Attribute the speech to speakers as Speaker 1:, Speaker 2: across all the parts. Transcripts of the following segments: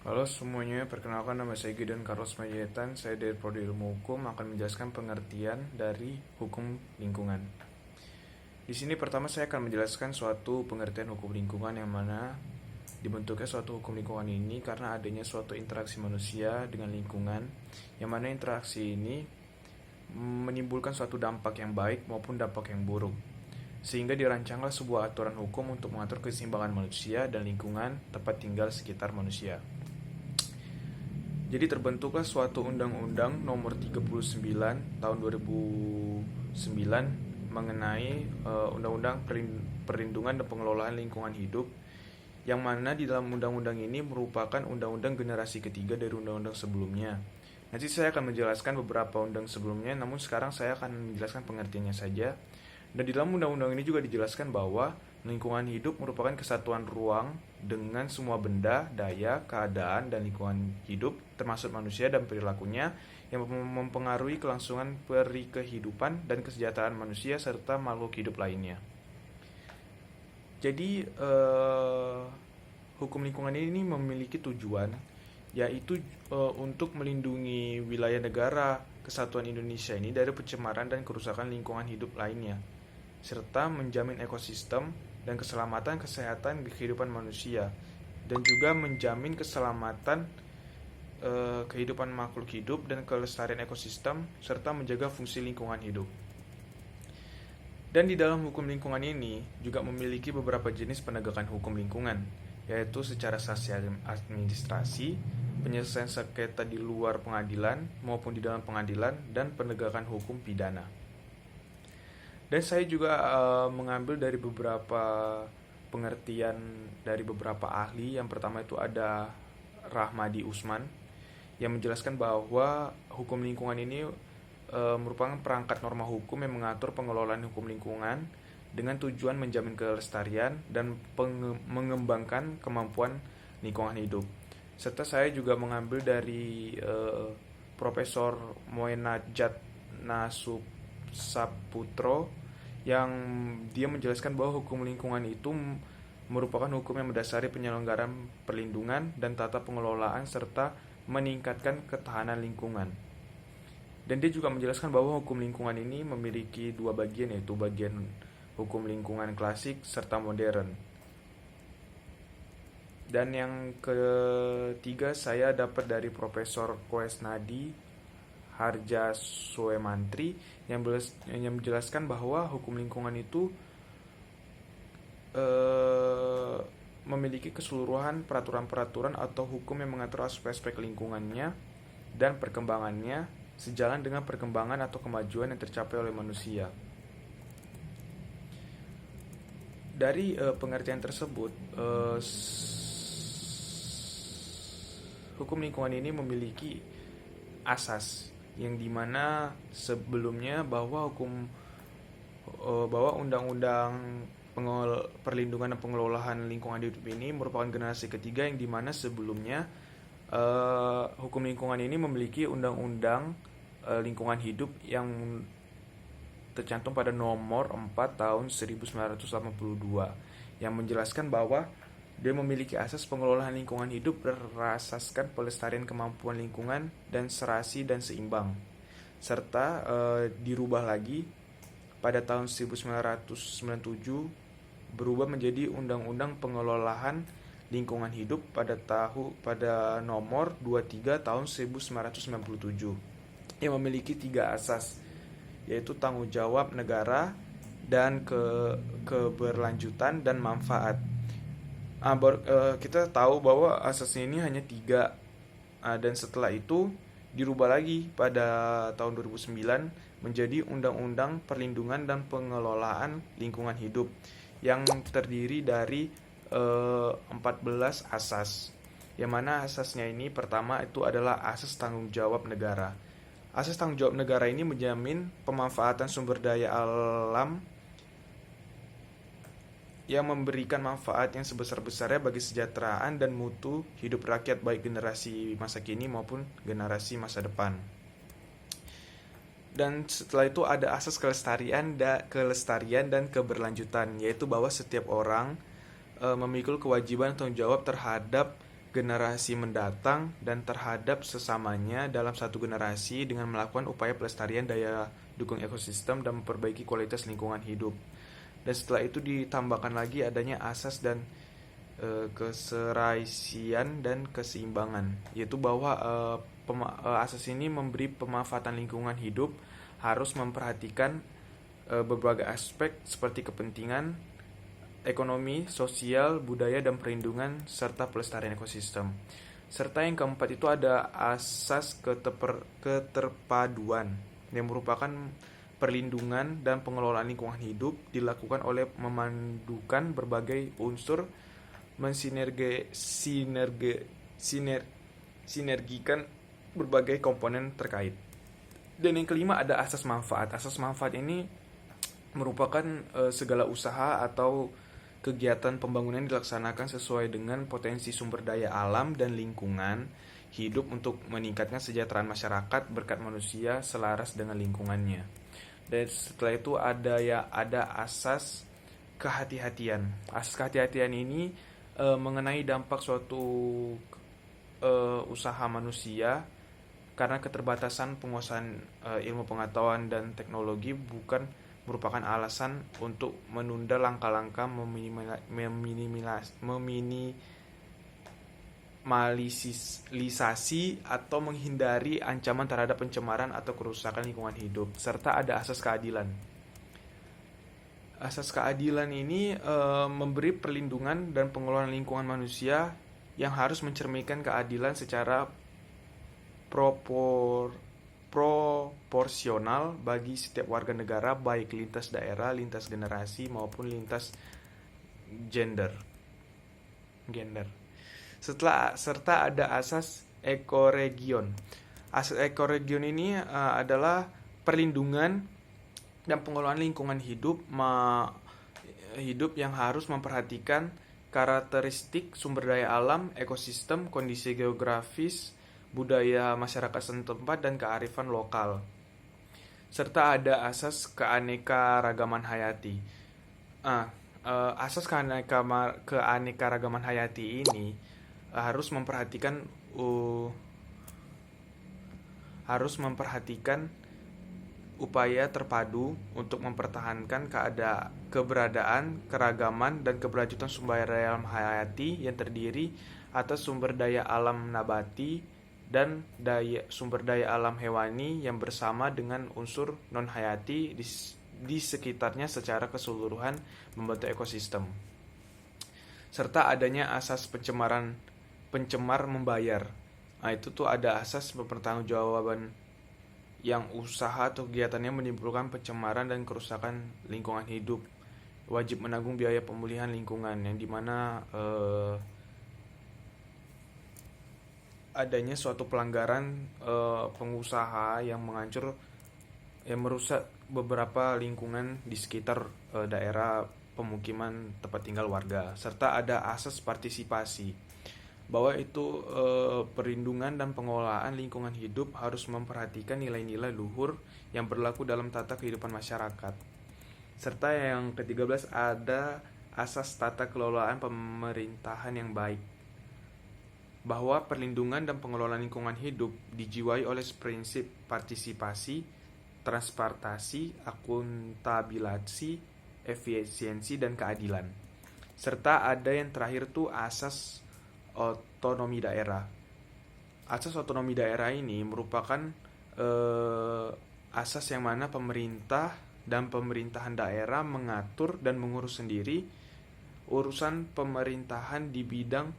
Speaker 1: Halo semuanya, perkenalkan nama saya Gideon Carlos Majetan. Saya dari Prodi Ilmu Hukum akan menjelaskan pengertian dari hukum lingkungan. Di sini pertama saya akan menjelaskan suatu pengertian hukum lingkungan yang mana dibentuknya suatu hukum lingkungan ini karena adanya suatu interaksi manusia dengan lingkungan, yang mana interaksi ini menimbulkan suatu dampak yang baik maupun dampak yang buruk. Sehingga dirancanglah sebuah aturan hukum untuk mengatur keseimbangan manusia dan lingkungan tempat tinggal sekitar manusia. Jadi terbentuklah suatu undang-undang nomor 39 tahun 2009 mengenai undang-undang perlindungan dan pengelolaan lingkungan hidup, yang mana di dalam undang-undang ini merupakan undang-undang generasi ketiga dari undang-undang sebelumnya. Nanti saya akan menjelaskan beberapa undang sebelumnya, namun sekarang saya akan menjelaskan pengertiannya saja. Dan di dalam undang-undang ini juga dijelaskan bahwa lingkungan hidup merupakan kesatuan ruang dengan semua benda, daya, keadaan, dan lingkungan hidup, termasuk manusia dan perilakunya, yang mempengaruhi kelangsungan peri kehidupan dan kesejahteraan manusia serta makhluk hidup lainnya. Jadi, hukum lingkungan ini memiliki tujuan, yaitu untuk melindungi wilayah negara kesatuan Indonesia ini dari pencemaran dan kerusakan lingkungan hidup lainnya, serta menjamin ekosistem dan keselamatan kesehatan kehidupan manusia, dan juga menjamin keselamatan kehidupan makhluk hidup dan kelestarian ekosistem, serta menjaga fungsi lingkungan hidup. Dan di dalam hukum lingkungan ini juga memiliki beberapa jenis penegakan hukum lingkungan, yaitu secara sanksi administrasi, penyelesaian sengketa di luar pengadilan maupun di dalam pengadilan, dan penegakan hukum pidana. Dan saya juga mengambil dari beberapa pengertian dari beberapa ahli. Yang pertama itu ada Rahmadi Usman, yang menjelaskan bahwa hukum lingkungan ini merupakan perangkat norma hukum yang mengatur pengelolaan hukum lingkungan dengan tujuan menjamin kelestarian dan mengembangkan kemampuan lingkungan hidup. Serta saya juga mengambil dari Profesor Moenajat Saputro, yang dia menjelaskan bahwa hukum lingkungan itu merupakan hukum yang mendasari penyelenggaraan perlindungan dan tata pengelolaan serta meningkatkan ketahanan lingkungan. Dan dia juga menjelaskan bahwa hukum lingkungan ini memiliki dua bagian, yaitu bagian hukum lingkungan klasik serta modern. Dan yang ketiga saya dapat dari Profesor Koesnadi Harja Soemantri, yang menjelaskan bahwa hukum lingkungan itu memiliki keseluruhan peraturan-peraturan atau hukum yang mengatur aspek-aspek lingkungannya dan perkembangannya sejalan dengan perkembangan atau kemajuan yang tercapai oleh manusia. Dari pengertian tersebut, hukum lingkungan ini memiliki asas, yang dimana sebelumnya bahwa undang-undang perlindungan dan pengelolaan lingkungan hidup ini merupakan generasi ketiga, yang dimana sebelumnya hukum lingkungan ini memiliki undang-undang lingkungan hidup yang tercantum pada nomor 4 tahun 1982, yang menjelaskan bahwa dia memiliki asas pengelolaan lingkungan hidup berasaskan pelestarian kemampuan lingkungan dan serasi dan seimbang, serta dirubah lagi pada tahun 1997 berubah menjadi Undang-Undang Pengelolaan Lingkungan Hidup pada nomor 23 tahun 1997, yang memiliki 3 asas, yaitu tanggung jawab negara dan keberlanjutan dan manfaat. Kita tahu bahwa asasnya ini hanya 3, dan setelah itu dirubah lagi pada tahun 2009 menjadi Undang-Undang Perlindungan dan Pengelolaan Lingkungan Hidup, yang terdiri dari 14 asas. Yang mana asasnya ini pertama itu adalah asas tanggung jawab negara. Asas tanggung jawab negara ini menjamin pemanfaatan sumber daya alam yang memberikan manfaat yang sebesar-besarnya bagi kesejahteraan dan mutu hidup rakyat, baik generasi masa kini maupun generasi masa depan. Dan setelah itu ada asas kelestarian dan keberlanjutan, yaitu bahwa setiap orang memikul kewajiban tanggung jawab terhadap generasi mendatang dan terhadap sesamanya dalam satu generasi dengan melakukan upaya pelestarian daya dukung ekosistem dan memperbaiki kualitas lingkungan hidup. Dan setelah itu ditambahkan lagi adanya asas dan keseraisian dan keseimbangan, yaitu bahwa asas ini memberi pemanfaatan lingkungan hidup harus memperhatikan berbagai aspek seperti kepentingan ekonomi, sosial, budaya, dan perlindungan, serta pelestarian ekosistem. Serta yang keempat itu ada asas keterpaduan, yang merupakan perlindungan dan pengelolaan lingkungan hidup dilakukan oleh memandukan berbagai unsur, sinergikan berbagai komponen terkait. Dan yang kelima ada asas manfaat. Asas manfaat ini merupakan segala usaha atau kegiatan pembangunan dilaksanakan sesuai dengan potensi sumber daya alam dan lingkungan hidup untuk meningkatkan kesejahteraan masyarakat berkat manusia selaras dengan lingkungannya. Dan setelah itu ada asas kehati-hatian. Asas kehati-hatian ini mengenai dampak suatu usaha manusia karena keterbatasan penguasaan ilmu pengetahuan dan teknologi bukan merupakan alasan untuk menunda langkah-langkah meminimalisasi atau menghindari ancaman terhadap pencemaran atau kerusakan lingkungan hidup. Serta ada asas keadilan. Asas keadilan ini memberi perlindungan dan pengelolaan lingkungan manusia yang harus mencerminkan keadilan secara proporsional bagi setiap warga negara, baik lintas daerah, lintas generasi maupun lintas gender. Serta ada asas ekoregion. Asas ekoregion ini adalah perlindungan dan pengelolaan lingkungan hidup yang harus memperhatikan karakteristik sumber daya alam, ekosistem, kondisi geografis, budaya masyarakat setempat, dan kearifan lokal. Serta ada asas keanekaragaman hayati. Asas keanekaragaman hayati ini harus memperhatikan upaya terpadu untuk mempertahankan keberadaan, keragaman, dan keberlanjutan sumber daya alam hayati yang terdiri atas sumber daya alam nabati dan sumber daya alam hewani yang bersama dengan unsur non-hayati di sekitarnya secara keseluruhan membentuk ekosistem. Serta adanya asas pencemar membayar. Itu tuh ada asas pertanggungjawaban yang usaha atau kegiatannya menimbulkan pencemaran dan kerusakan lingkungan hidup wajib menanggung biaya pemulihan lingkungan, yang dimana adanya suatu pelanggaran pengusaha yang merusak beberapa lingkungan di sekitar daerah pemukiman tempat tinggal warga. Serta ada asas partisipasi, bahwa itu perlindungan dan pengelolaan lingkungan hidup harus memperhatikan nilai-nilai luhur yang berlaku dalam tata kehidupan masyarakat. Serta yang ke-13 ada asas tata kelolaan pemerintahan yang baik, bahwa perlindungan dan pengelolaan lingkungan hidup dijiwai oleh prinsip partisipasi, transparansi, akuntabilitas, efisiensi, dan keadilan. Serta ada yang terakhir tuh asas otonomi daerah. Asas otonomi daerah ini merupakan asas yang mana pemerintah dan pemerintahan daerah mengatur dan mengurus sendiri urusan pemerintahan di bidang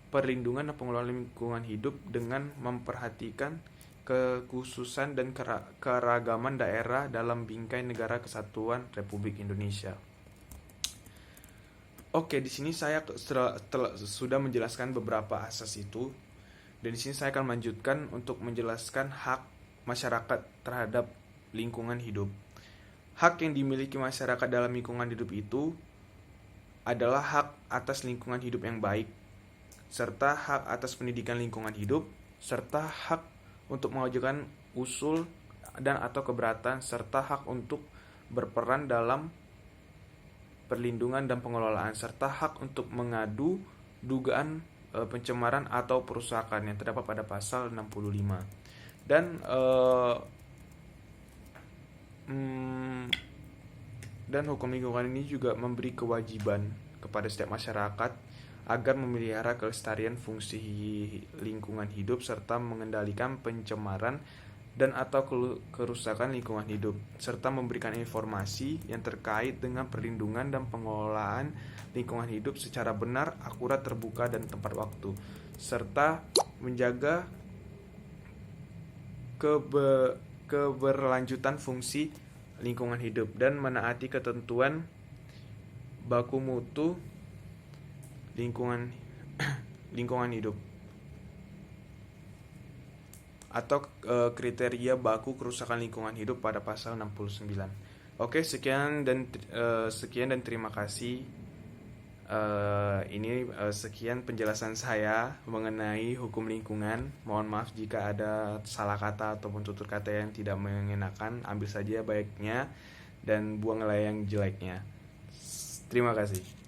Speaker 1: perlindungan dan pengelolaan lingkungan hidup dengan memperhatikan kekhususan dan keragaman daerah dalam bingkai Negara Kesatuan Republik Indonesia. Oke, di sini saya sudah menjelaskan beberapa asas itu, dan di sini saya akan melanjutkan untuk menjelaskan hak masyarakat terhadap lingkungan hidup. Hak yang dimiliki masyarakat dalam lingkungan hidup itu adalah hak atas lingkungan hidup yang baik, serta hak atas pendidikan lingkungan hidup, serta hak untuk mengajukan usul dan atau keberatan, serta hak untuk berperan dalam perlindungan dan pengelolaan, serta hak untuk mengadu dugaan pencemaran atau perusakan yang terdapat pada pasal 65. Dan dan hukum lingkungan ini juga memberi kewajiban kepada setiap masyarakat agar memelihara kelestarian fungsi lingkungan hidup serta mengendalikan pencemaran dan atau kerusakan lingkungan hidup, serta memberikan informasi yang terkait dengan perlindungan dan pengelolaan lingkungan hidup secara benar, akurat, terbuka, dan tepat waktu, serta menjaga keberlanjutan fungsi lingkungan hidup dan menaati ketentuan baku mutu lingkungan hidup atau kriteria baku kerusakan lingkungan hidup pada pasal 69. Oke, sekian dan terima kasih. Sekian penjelasan saya mengenai hukum lingkungan. Mohon maaf jika ada salah kata ataupun tutur kata yang tidak mengenakan. Ambil saja baiknya dan buanglah yang jeleknya. Terima kasih.